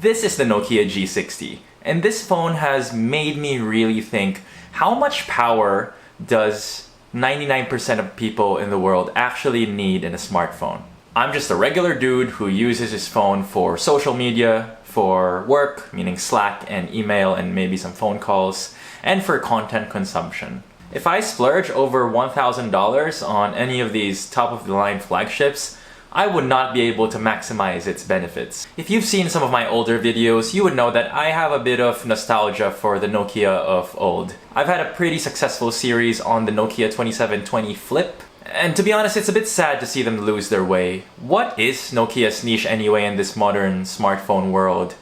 This is the Nokia G60, and this phone has made me really think, how much power does 99% of people in the world actually need in a smartphone? I'm just a regular dude who uses his phone for social media, for work, meaning Slack and email and maybe some phone calls, and for content consumption. If I splurge over $1,000 on any of these top-of-the-line flagships, I would not be able to maximize its benefits. If you've seen some of my older videos, you would know that I have a bit of nostalgia for the Nokia of old. I've had a pretty successful series on the Nokia 2720 Flip, and to be honest, it's a bit sad to see them lose their way. What is Nokia's niche anyway in this modern smartphone world?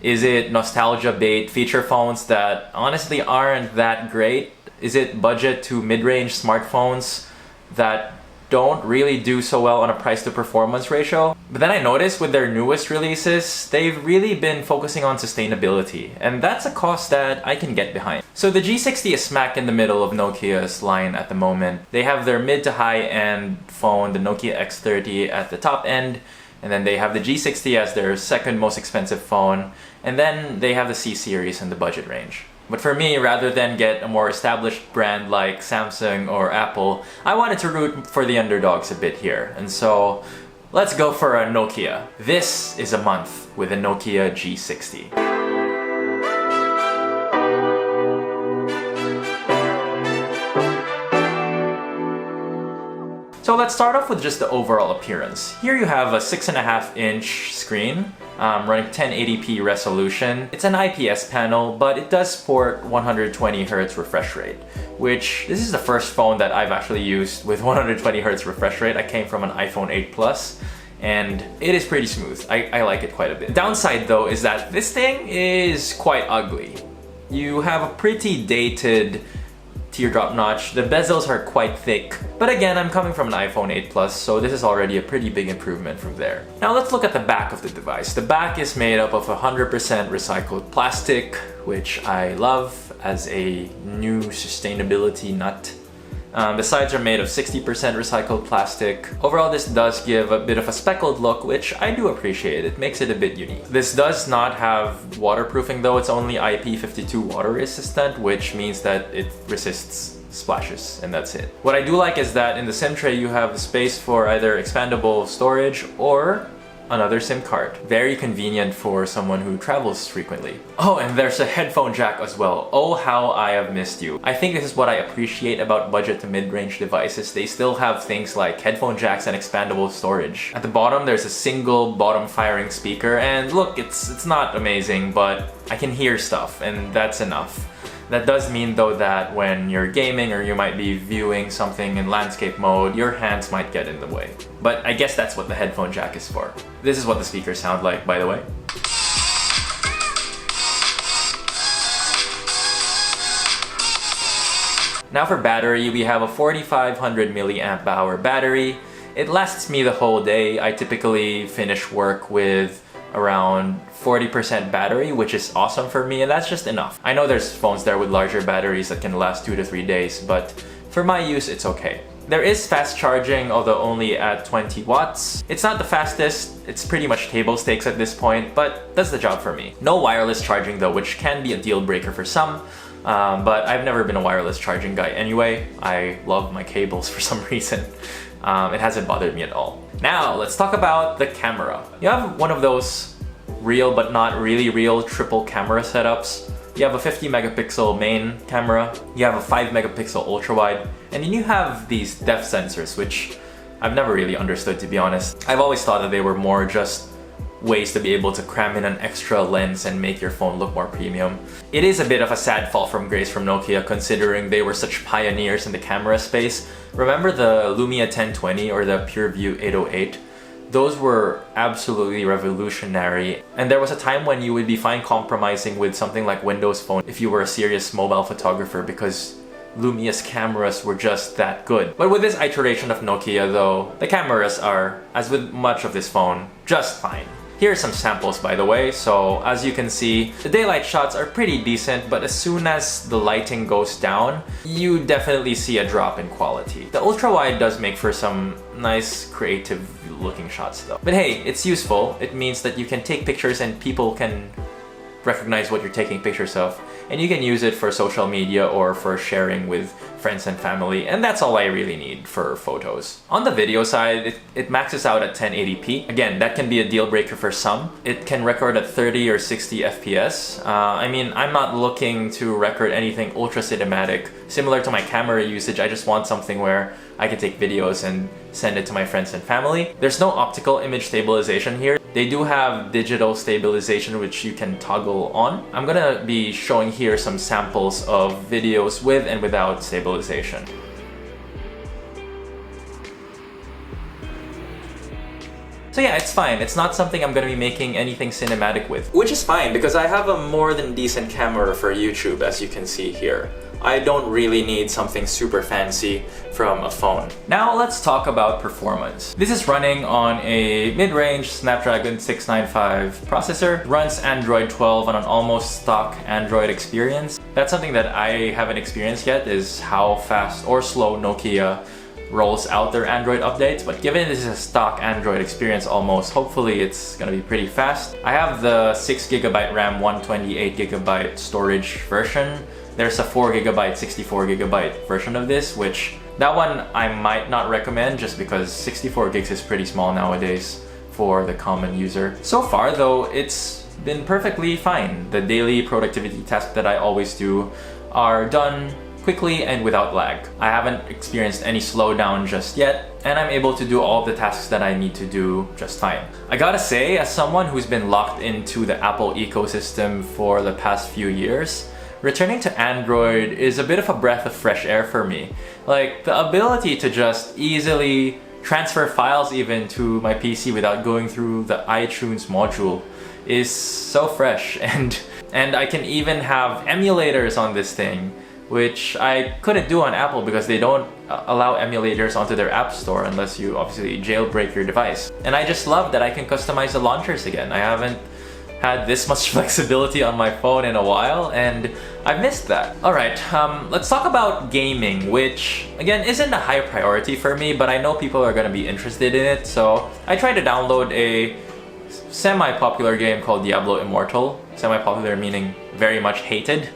Is it nostalgia bait feature phones that honestly aren't that great? Is it budget to mid-range smartphones that don't really do so well on a price to performance ratio? But then I noticed with their newest releases, they've really been focusing on sustainability, and that's a cost that I can get behind. So the G60 is smack in the middle of Nokia's line at the moment. They have their mid to high end phone, the Nokia X30 at the top end, and then they have the G60 as their second most expensive phone, and then they have the C series in the budget range. But for me, rather than get a more established brand like Samsung or Apple, I wanted to root for the underdogs a bit here. And so, let's go for a Nokia. This is a month with a Nokia G60. So let's start off with just the overall appearance. Here you have a 6.5-inch screen running 1080p resolution. It's an IPS panel, but it does support 120Hz refresh rate, which this is the first phone that I've actually used with 120Hz refresh rate. I came from an iPhone 8 Plus, and it is pretty smooth. I like it quite a bit. The downside though is that this thing is quite ugly. You have a pretty dated teardrop notch. The bezels are quite thick. But again, I'm coming from an iPhone 8 Plus, so this is already a pretty big improvement from there. Now let's look at the back of the device. The back is made up of 100% recycled plastic, which I love as a new sustainability nut. The sides are made of 60% recycled plastic. Overall, this does give a bit of a speckled look, which I do appreciate. It makes it a bit unique. This does not have waterproofing though. It's only IP52 water resistant, which means that it resists splashes, and that's it. What I do like is that in the SIM tray you have space for either expandable storage or another SIM card. Very convenient for someone who travels frequently. Oh, and there's a headphone jack as well. Oh, how I have missed you. I think this is what I appreciate about budget to mid-range devices. They still have things like headphone jacks and expandable storage. At the bottom, there's a single bottom firing speaker, and look, it's not amazing, but I can hear stuff, and that's enough. That does mean though that when you're gaming or you might be viewing something in landscape mode, your hands might get in the way. But I guess that's what the headphone jack is for. This is what the speakers sound like, by the way. Now for battery, we have a 4500 milliamp hour battery. It lasts me the whole day. I typically finish work with around 40% battery, which is awesome for me, and that's just enough. I know there's phones there with larger batteries that can last 2 to 3 days, but for my use, it's okay. There is fast charging, although only at 20 watts. It's not the fastest, it's pretty much table stakes at this point, but does the job for me. No wireless charging though, which can be a deal breaker for some, but I've never been a wireless charging guy anyway. I love my cables for some reason. It hasn't bothered me at all. Now, let's talk about the camera. You have one of those real but not really real triple camera setups. You have a 50 megapixel main camera, you have a 5 megapixel ultra wide, and then you have these depth sensors, which I've never really understood, to be honest. I've always thought that they were more just ways to be able to cram in an extra lens and make your phone look more premium. It is a bit of a sad fall from grace from Nokia, considering they were such pioneers in the camera space. Remember the Lumia 1020 or the PureView 808? Those were absolutely revolutionary, and there was a time when you would be fine compromising with something like Windows Phone if you were a serious mobile photographer, because Lumia's cameras were just that good. But with this iteration of Nokia though, the cameras are, as with much of this phone, just fine. Here are some samples, by the way. So as you can see, the daylight shots are pretty decent, but as soon as the lighting goes down, you definitely see a drop in quality. The ultra-wide does make for some nice creative looking shots though. But hey, it's useful. It means that you can take pictures and people can recognize what you're taking pictures of, and you can use it for social media or for sharing with friends and family, and that's all I really need for photos. On the video side, it maxes out at 1080p. Again, that can be a deal breaker for some. It can record at 30 or 60 FPS. I mean, I'm not looking to record anything ultra cinematic. Similar to my camera usage, I just want something where I can take videos and send it to my friends and family. There's no optical image stabilization here. They do have digital stabilization, which you can toggle on. I'm gonna be showing here some samples of videos with and without stabilization. So yeah, it's fine. It's not something I'm gonna be making anything cinematic with. Which is fine, because I have a more than decent camera for YouTube, as you can see here. I don't really need something super fancy from a phone. Now let's talk about performance. This is running on a mid-range Snapdragon 695 processor. Runs Android 12 on an almost stock Android experience. That's something that I haven't experienced yet, is how fast or slow Nokia rolls out their Android updates, but given this is a stock Android experience almost, hopefully it's gonna be pretty fast. I have the 6GB RAM, 128GB storage version. There's a 4GB, 64GB version of this, which that one I might not recommend just because 64 gigs is pretty small nowadays for the common user. So far though, it's been perfectly fine. The daily productivity tasks that I always do are done quickly and without lag. I haven't experienced any slowdown just yet, and I'm able to do all the tasks that I need to do just fine. I gotta say, as someone who's been locked into the Apple ecosystem for the past few years, returning to Android is a bit of a breath of fresh air for me. Like, the ability to just easily transfer files even to my PC without going through the iTunes module is so fresh, and I can even have emulators on this thing, which I couldn't do on Apple because they don't allow emulators onto their app store unless you obviously jailbreak your device. And I just love that I can customize the launchers again. I haven't had this much flexibility on my phone in a while, and I've missed that. Alright, let's talk about gaming, which again isn't a high priority for me, but I know people are gonna be interested in it, so I tried to download a semi-popular game called Diablo Immortal. Semi-popular meaning very much hated.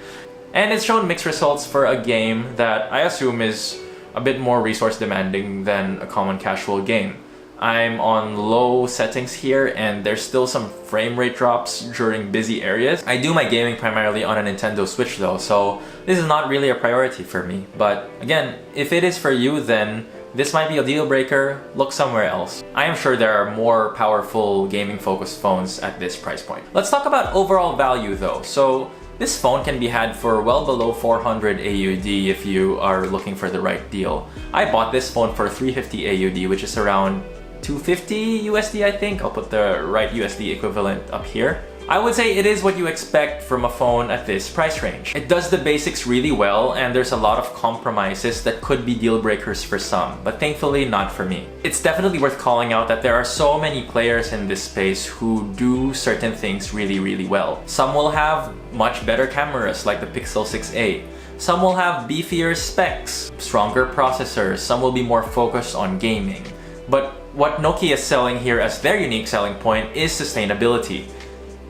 And it's shown mixed results for a game that I assume is a bit more resource demanding than a common casual game. I'm on low settings here, and there's still some frame rate drops during busy areas. I do my gaming primarily on a Nintendo Switch though, so this is not really a priority for me. But again, if it is for you, then this might be a deal breaker. Look somewhere else. I am sure there are more powerful gaming focused phones at this price point. Let's talk about overall value though. So this phone can be had for well below 400 AUD if you are looking for the right deal. I bought this phone for 350 AUD, which is around 250 USD, I think. I'll put the right USD equivalent up here. I would say it is what you expect from a phone at this price range. It does the basics really well, and there's a lot of compromises that could be deal breakers for some, but thankfully not for me. It's definitely worth calling out that there are so many players in this space who do certain things really, really well. Some will have much better cameras like the Pixel 6a. Some will have beefier specs, stronger processors. Some will be more focused on gaming. But what Nokia is selling here as their unique selling point is sustainability.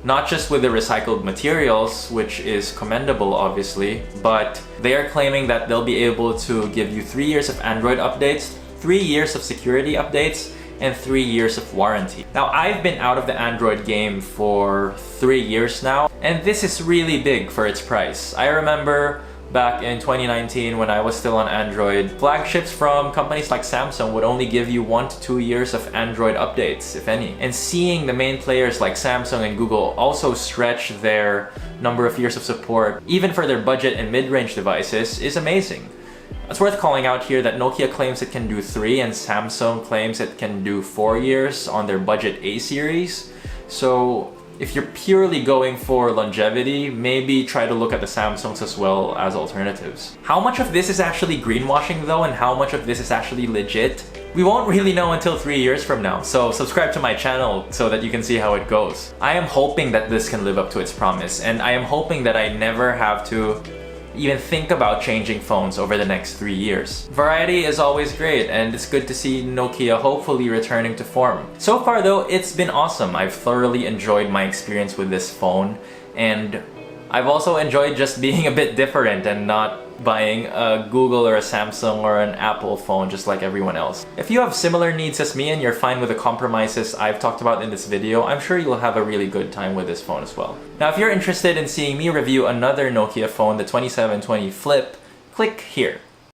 Not just with the recycled materials, which is commendable obviously, but they are claiming that they'll be able to give you 3 years of Android updates, 3 years of security updates, and 3 years of warranty. Now, I've been out of the Android game for 3 years now, and this is really big for its price. I remember back in 2019 when I was still on Android, flagships from companies like Samsung would only give you 1 to 2 years of Android updates, if any. And seeing the main players like Samsung and Google also stretch their number of years of support, even for their budget and mid-range devices, is amazing. It's worth calling out here that Nokia claims it can do 3 and Samsung claims it can do 4 years on their budget A series. So if you're purely going for longevity, maybe try to look at the Samsungs as well as alternatives. How much of this is actually greenwashing though, and how much of this is actually legit? We won't really know until 3 years from now, so subscribe to my channel so that you can see how it goes. I am hoping that this can live up to its promise, and I am hoping that I never have to even think about changing phones over the next 3 years. Variety is always great, and it's good to see Nokia hopefully returning to form. So far though, it's been awesome. I've thoroughly enjoyed my experience with this phone, and I've also enjoyed just being a bit different and not buying a Google or a Samsung or an Apple phone just like everyone else. If you have similar needs as me and you're fine with the compromises I've talked about in this video, I'm sure you'll have a really good time with this phone as well. Now, if you're interested in seeing me review another Nokia phone, the 2720 Flip, click here.